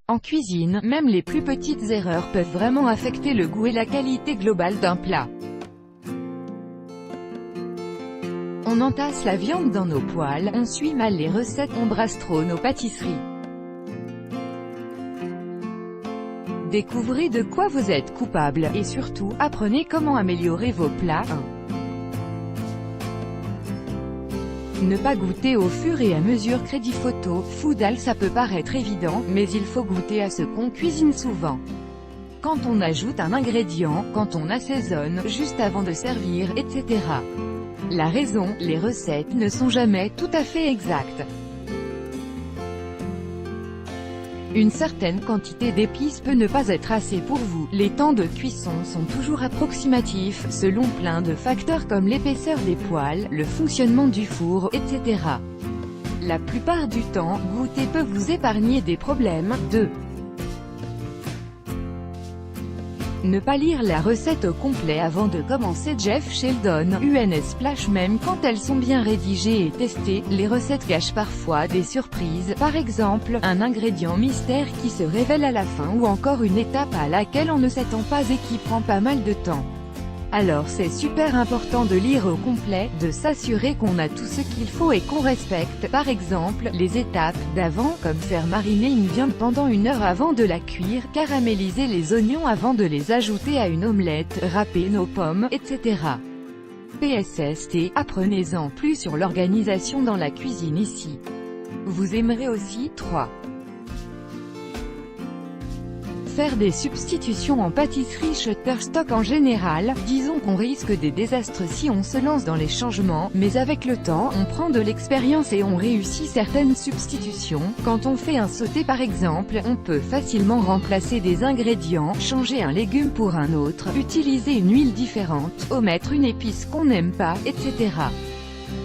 En cuisine, même les plus petites erreurs peuvent vraiment affecter le goût et la qualité globale d'un plat. On entasse la viande dans nos poêles, on suit mal les recettes, on brasse trop nos pâtisseries. Découvrez de quoi vous êtes coupable, et surtout, apprenez comment améliorer vos plats. 1. Ne pas goûter au fur et à mesure. Crédit photo, Foodal. Ça peut paraître évident, mais il faut goûter à ce qu'on cuisine souvent. Quand on ajoute un ingrédient, quand on assaisonne, juste avant de servir, etc. La raison, les recettes ne sont jamais tout à fait exactes. Une certaine quantité d'épices peut ne pas être assez pour vous. Les temps de cuisson sont toujours approximatifs, selon plein de facteurs comme l'épaisseur des poêles, le fonctionnement du four, etc. La plupart du temps, goûter peut vous épargner des problèmes. 2. Ne pas lire la recette au complet avant de commencer. Jeff Sheldon, UNS Splash. Même quand elles sont bien rédigées et testées, les recettes cachent parfois des surprises, par exemple, un ingrédient mystère qui se révèle à la fin ou encore une étape à laquelle on ne s'attend pas et qui prend pas mal de temps. Alors c'est super important de lire au complet, de s'assurer qu'on a tout ce qu'il faut et qu'on respecte, par exemple, les étapes d'avant, comme faire mariner une viande pendant 1 heure avant de la cuire, caraméliser les oignons avant de les ajouter à une omelette, râper nos pommes, etc. PSST, apprenez-en plus sur l'organisation dans la cuisine ici. Vous aimerez aussi. 3. Faire des substitutions en pâtisserie. Shutterstock. En général, disons qu'on risque des désastres si on se lance dans les changements, mais avec le temps, on prend de l'expérience et on réussit certaines substitutions. Quand on fait un sauté par exemple, on peut facilement remplacer des ingrédients, changer un légume pour un autre, utiliser une huile différente, omettre une épice qu'on n'aime pas, etc.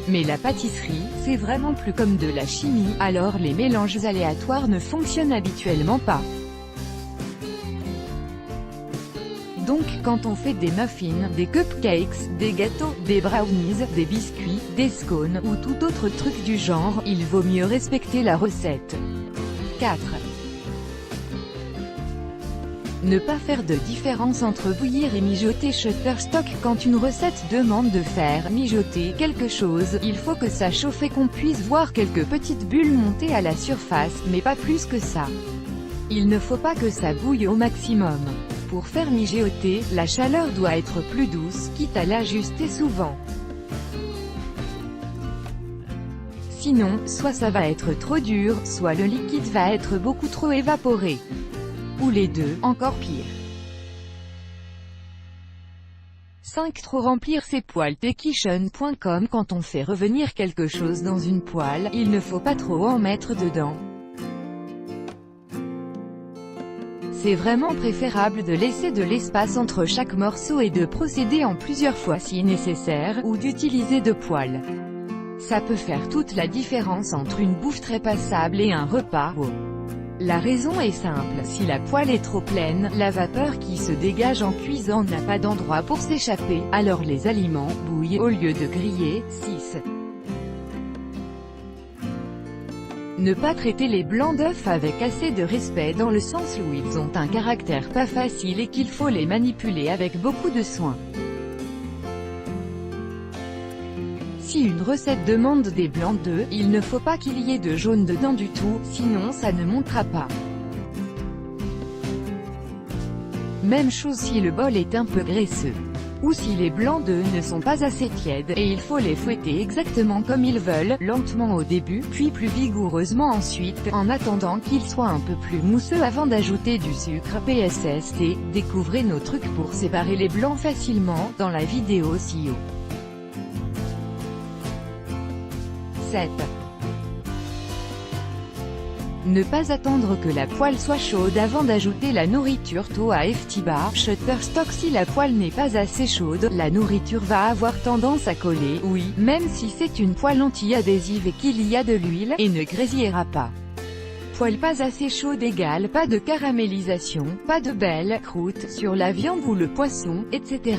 Mais la pâtisserie, c'est vraiment plus comme de la chimie, alors les mélanges aléatoires ne fonctionnent habituellement pas. Donc quand on fait des muffins, des cupcakes, des gâteaux, des brownies, des biscuits, des scones ou tout autre truc du genre, il vaut mieux respecter la recette. 4. Ne pas faire de différence entre bouillir et mijoter. Shutterstock. Quand une recette demande de faire mijoter quelque chose, il faut que ça chauffe et qu'on puisse voir quelques petites bulles monter à la surface, mais pas plus que ça. Il ne faut pas que ça bouille au maximum. Pour faire mijoter, la chaleur doit être plus douce, quitte à l'ajuster souvent. Sinon, soit ça va être trop dur, soit le liquide va être beaucoup trop évaporé. Ou les deux, encore pire. 5. Trop remplir ses poêles. Techician.com. Quand on fait revenir quelque chose dans une poêle, il ne faut pas trop en mettre dedans. C'est vraiment préférable de laisser de l'espace entre chaque morceau et de procéder en plusieurs fois si nécessaire, ou d'utiliser 2 poêles. Ça peut faire toute la différence entre une bouffe très passable et un repas. La raison est simple, si la poêle est trop pleine, la vapeur qui se dégage en cuisant n'a pas d'endroit pour s'échapper, alors les aliments bouillent au lieu de griller. 6. Ne pas traiter les blancs d'œufs avec assez de respect dans le sens où ils ont un caractère pas facile et qu'il faut les manipuler avec beaucoup de soin. Si une recette demande des blancs d'œufs, il ne faut pas qu'il y ait de jaune dedans du tout, sinon ça ne montera pas. Même chose si le bol est un peu graisseux. Ou si les blancs d'œufs ne sont pas assez tièdes, et il faut les fouetter exactement comme ils veulent, lentement au début, puis plus vigoureusement ensuite, en attendant qu'ils soient un peu plus mousseux avant d'ajouter du sucre. PSST, découvrez nos trucs pour séparer les blancs facilement, dans la vidéo ci-haut. 7. Ne pas attendre que la poêle soit chaude avant d'ajouter la nourriture. Toa FTBar. Shutterstock. Si la poêle n'est pas assez chaude, la nourriture va avoir tendance à coller, oui, même si c'est une poêle anti-adhésive et qu'il y a de l'huile, et ne grésillera pas. Poêle pas assez chaude égale pas de caramélisation, pas de belle croûte sur la viande ou le poisson, etc.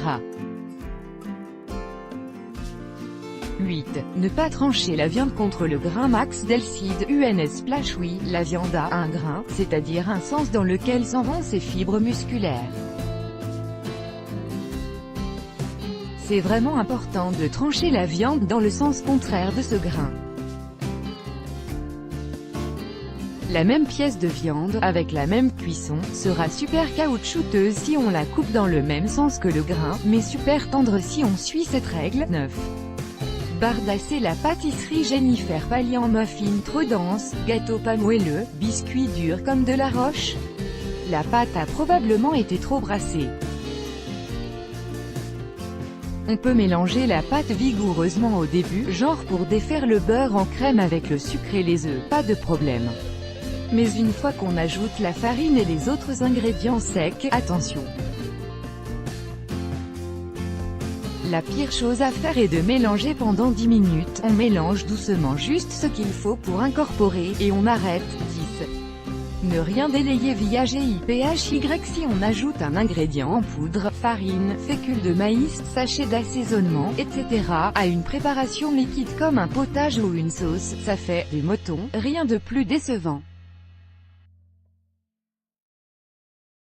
8. Ne pas trancher la viande contre le grain. Max Delcide, UNS Splash. Oui, la viande a un grain, c'est-à-dire un sens dans lequel s'en vont ses fibres musculaires. C'est vraiment important de trancher la viande dans le sens contraire de ce grain. La même pièce de viande, avec la même cuisson, sera super caoutchouteuse si on la coupe dans le même sens que le grain, mais super tendre si on suit cette règle. 9. Bardasser la pâtisserie. Jennifer Pallian. Muffin trop dense, gâteau pas moelleux, biscuit dur comme de la roche. La pâte a probablement été trop brassée. On peut mélanger la pâte vigoureusement au début, genre pour défaire le beurre en crème avec le sucre et les œufs, pas de problème. Mais une fois qu'on ajoute la farine et les autres ingrédients secs, attention. La pire chose à faire est de mélanger pendant 10 minutes, on mélange doucement juste ce qu'il faut pour incorporer, et on arrête. 10. Ne rien délayer via GIPHY si on ajoute un ingrédient en poudre, farine, fécule de maïs, sachet d'assaisonnement, etc. à une préparation liquide comme un potage ou une sauce, ça fait des motons, rien de plus décevant.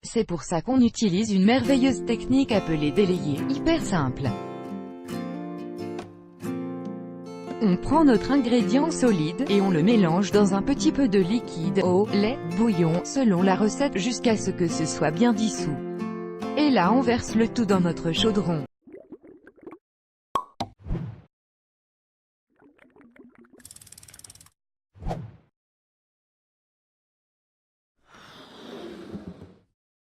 C'est pour ça qu'on utilise une merveilleuse technique appelée délayer, hyper simple. On prend notre ingrédient solide, et on le mélange dans un petit peu de liquide, eau, lait, bouillon, selon la recette jusqu'à ce que ce soit bien dissous. Et là on verse le tout dans notre chaudron.